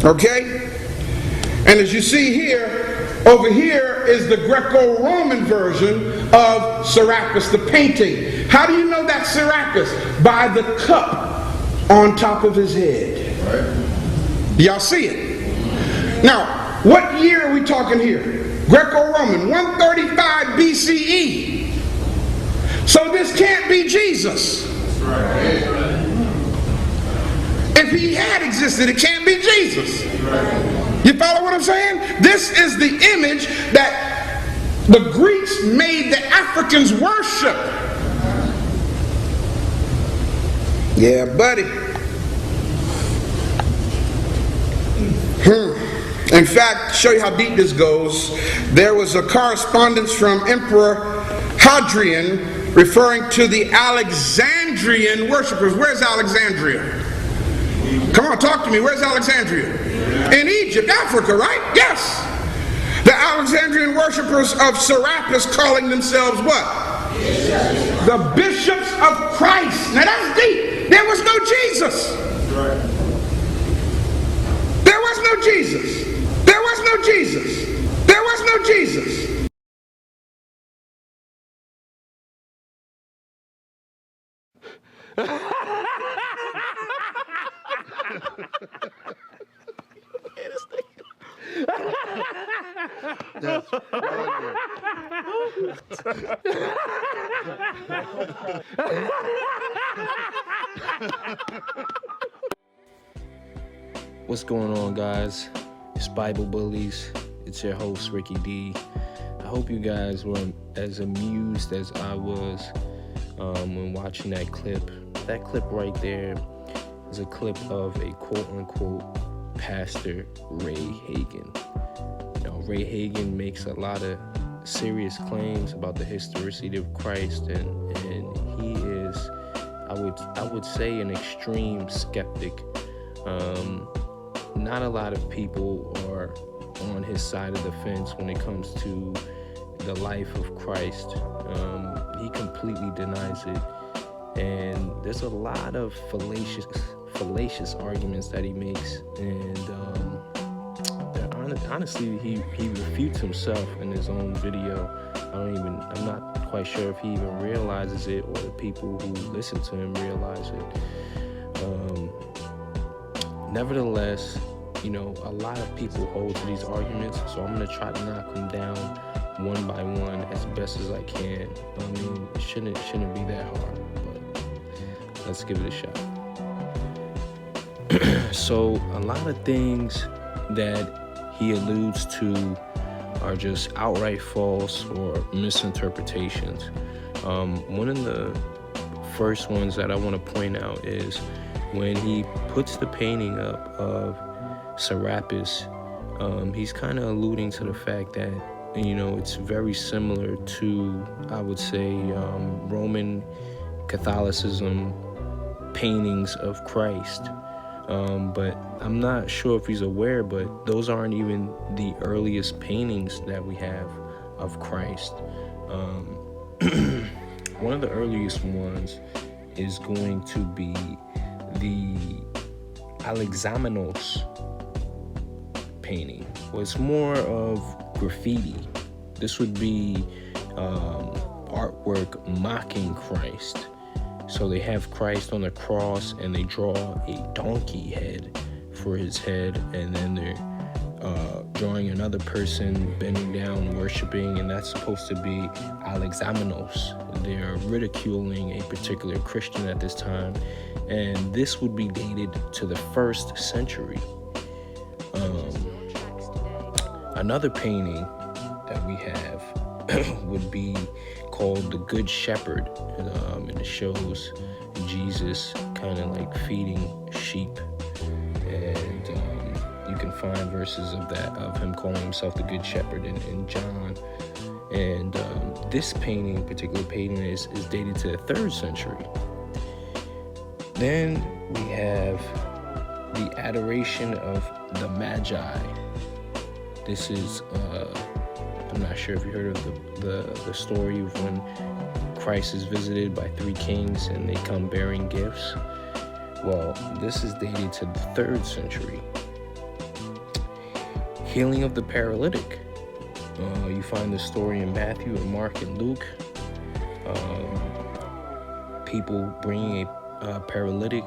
Okay? And as you see here, over here is the Greco-Roman version of Serapis, the painting. How do you know that's Serapis? By the cup on top of his head. Right. Y'all see it? Now, what year are we talking here? Greco-Roman, 135 BCE. So this can't be Jesus. Right. If he had existed, it can't be Jesus. Right. You follow what I'm saying? This is the image that the Greeks made the Africans worship. Yeah, buddy. In fact, to show you how deep this goes, there was a correspondence from Emperor Hadrian referring to the Alexandrian worshippers. Where's Alexandria? Come on, talk to me. Where's Alexandria? In Egypt, Africa, right? Yes. The Alexandrian worshippers of Serapis calling themselves what? The bishops of Christ. Now that's deep. There was no Jesus. There was no Jesus. There was no Jesus. There was no Jesus. That's funny. What's going on, guys? It's Bible Bullies. It's your host, Ricky D. I hope you guys were as amused as I was when watching that clip. That clip right there is a clip of a quote-unquote Pastor Ray Hagin. Now, Ray Hagin makes a lot of serious claims about the historicity of Christ, and he is, I would say, an extreme skeptic. Not a lot of people are on his side of the fence when it comes to the life of Christ. He completely denies it, and there's a lot of fallacious arguments that he makes, and honestly, he refutes himself in his own video. I'm not quite sure if he even realizes it, or the people who listen to him realize it. Nevertheless, a lot of people hold to these arguments, so I'm going to try to knock them down one by one as best as I can. I mean, it shouldn't be that hard, but let's give it a shot. So, a lot of things that he alludes to are just outright false or misinterpretations. One of the first ones that I want to point out is when he puts the painting up of Serapis, he's kind of alluding to the fact that, it's very similar to, I would say, Roman Catholicism paintings of Christ. But I'm not sure if he's aware, but those aren't even the earliest paintings that we have of Christ. One of the earliest ones is going to be the Alexamenos painting. Well, it's more of graffiti. This would be artwork mocking Christ. So they have Christ on the cross, and they draw a donkey head for his head, and then they're drawing another person bending down, worshiping, and that's supposed to be Alexamenos. They're ridiculing a particular Christian at this time, and this would be dated to the 1st century. Another painting that we have would be called the Good Shepherd, and it shows Jesus kind of like feeding sheep, and you can find verses of him calling himself the Good Shepherd in John. And this particular painting is dated to the 3rd century. Then we have the Adoration of the Magi. This is, I'm not sure if you heard of the story of when Christ is visited by 3 kings and they come bearing gifts. Well, this is dated to the 3rd century. Healing of the paralytic. You find the story in Matthew and Mark and Luke. People bringing a paralytic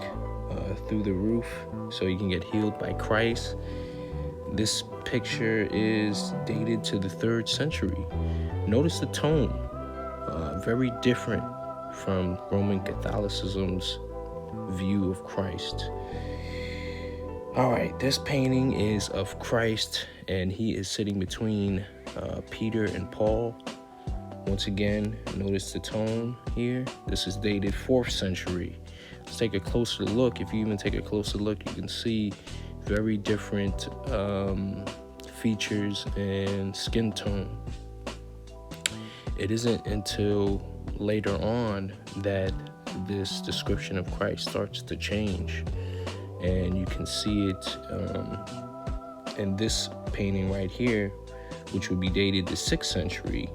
through the roof so he can get healed by Christ. This picture is dated to the 3rd century. Notice the tone, very different from Roman Catholicism's view of Christ. All right, this painting is of Christ, and he is sitting between Peter and Paul. Once again, notice the tone here. This is dated 4th century. Let's take a closer look. If you even take a closer look, you can see very different features and skin tone. It isn't until later on that this description of Christ starts to change. And you can see it in this painting right here, which would be dated the 6th century.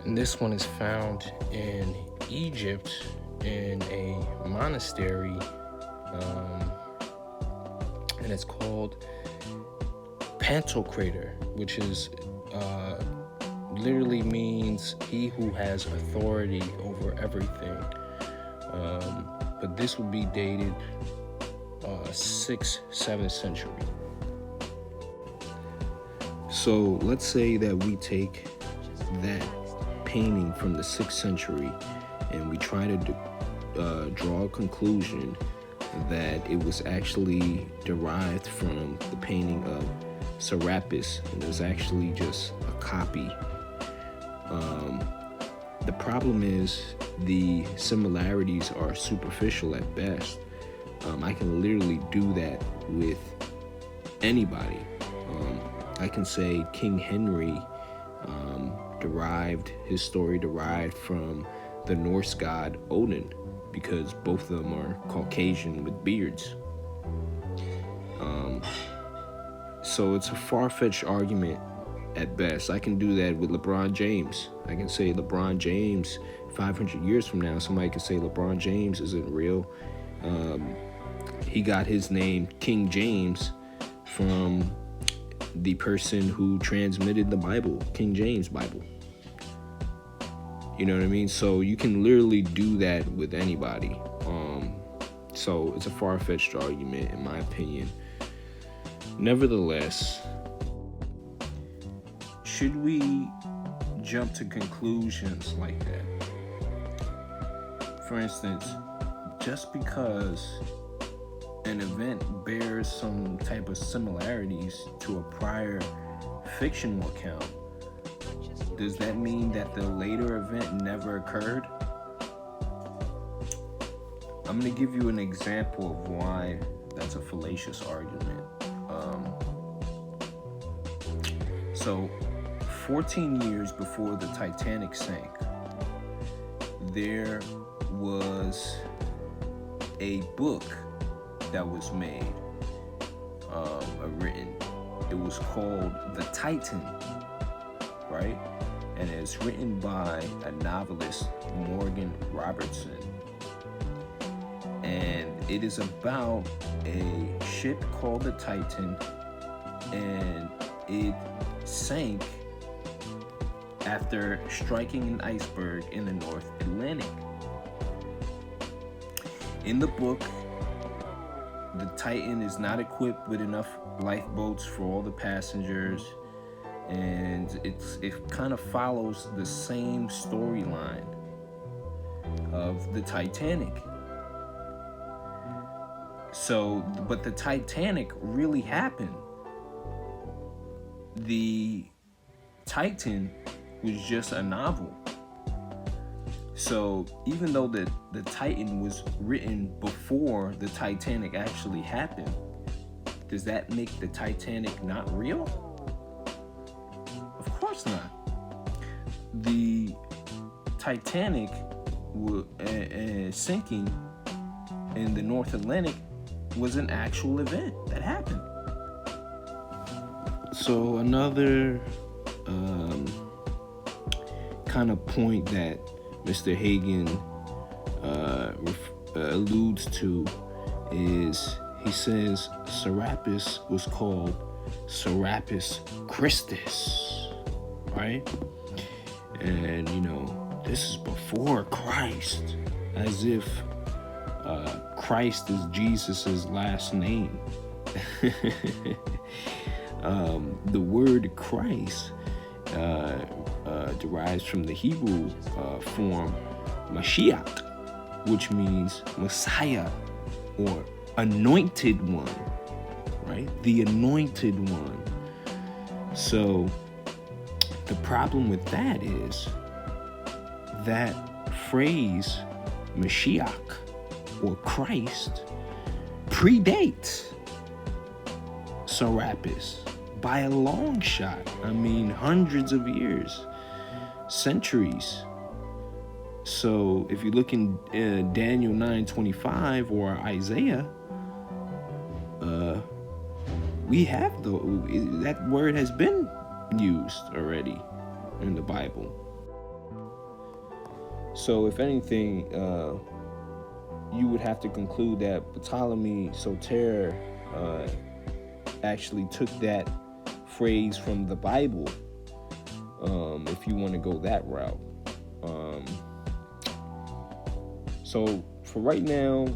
And this one is found in Egypt in a monastery, and it's called Pantocrator, which is literally means he who has authority over everything. But this would be dated 6th, 7th century. So let's say that we take that painting from the 6th century and we try to draw a conclusion that it was actually derived from the painting of Serapis, and it was actually just a copy. The problem is the similarities are superficial at best. I can literally do that with anybody. I can say King Henry his story derived from the Norse god Odin, because both of them are Caucasian with beards. So it's a far-fetched argument at best. I can do that with LeBron James. I can say LeBron James, 500 years from now, somebody can say LeBron James isn't real. He got his name King James from the person who transmitted the Bible, King James Bible. You know what I mean? So you can literally do that with anybody. So it's a far-fetched argument, in my opinion. Nevertheless, should we jump to conclusions like that? For instance, just because an event bears some type of similarities to a prior fictional account, does that mean that the later event never occurred? I'm going to give you an example of why that's a fallacious argument. So 14 years before the Titanic sank, there was a book that was made, written. It was called The Titan, right? And it's written by a novelist, Morgan Robertson. And it is about a ship called the Titan, and it sank after striking an iceberg in the North Atlantic. In the book, the Titan is not equipped with enough lifeboats for all the passengers, and it kind of follows the same storyline of the Titanic. So, but the Titanic really happened. The Titan was just a novel. So even though the Titan was written before the Titanic actually happened, does that make the Titanic not real? Of course not. The Titanic sinking in the North Atlantic was an actual event that happened. So another kind of point that Mr. Hagin alludes to is, he says Serapis was called Serapis Christus, right? And, this is before Christ, as if Christ is Jesus's last name. The word Christ derives from the Hebrew form Mashiach, which means Messiah or anointed one, right? The anointed one. So the problem with that is that phrase Mashiach or Christ predates Serapis by a long shot. I mean, hundreds of years, centuries. So if you look in Daniel 9:25 or Isaiah, we have that word has been used already in the Bible. So if anything, you would have to conclude that Ptolemy Soter actually took that phrase from the Bible, if you want to go that route. So for right now,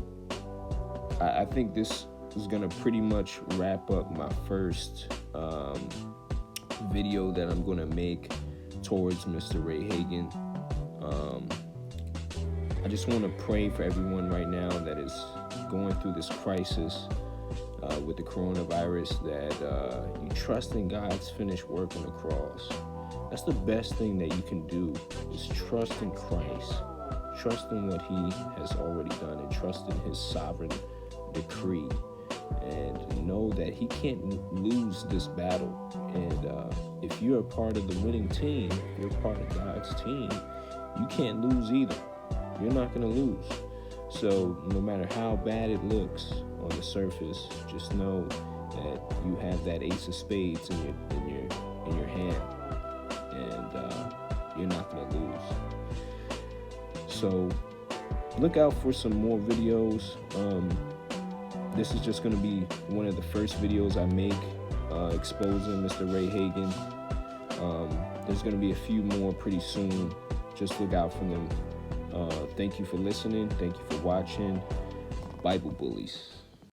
I think this is going to pretty much wrap up my first video that I'm going to make towards Mr. Ray Hagin. I just want to pray for everyone right now that is going through this crisis with the coronavirus, that you trust in God's finished work on the cross. That's the best thing that you can do, is trust in Christ, trust in what he has already done, and trust in his sovereign decree, and know that he can't lose this battle. And if you're a part of the winning team, if you're part of God's team, you can't lose either. You're not going to lose. So no matter how bad it looks on the surface, just know that you have that ace of spades in your hand, and you're not going to lose. So look out for some more videos. This is just going to be one of the first videos I make exposing Mr. Ray Hagin. There's going to be a few more pretty soon. Just look out for them. Thank you for listening. Thank you for watching. Bible Bullies.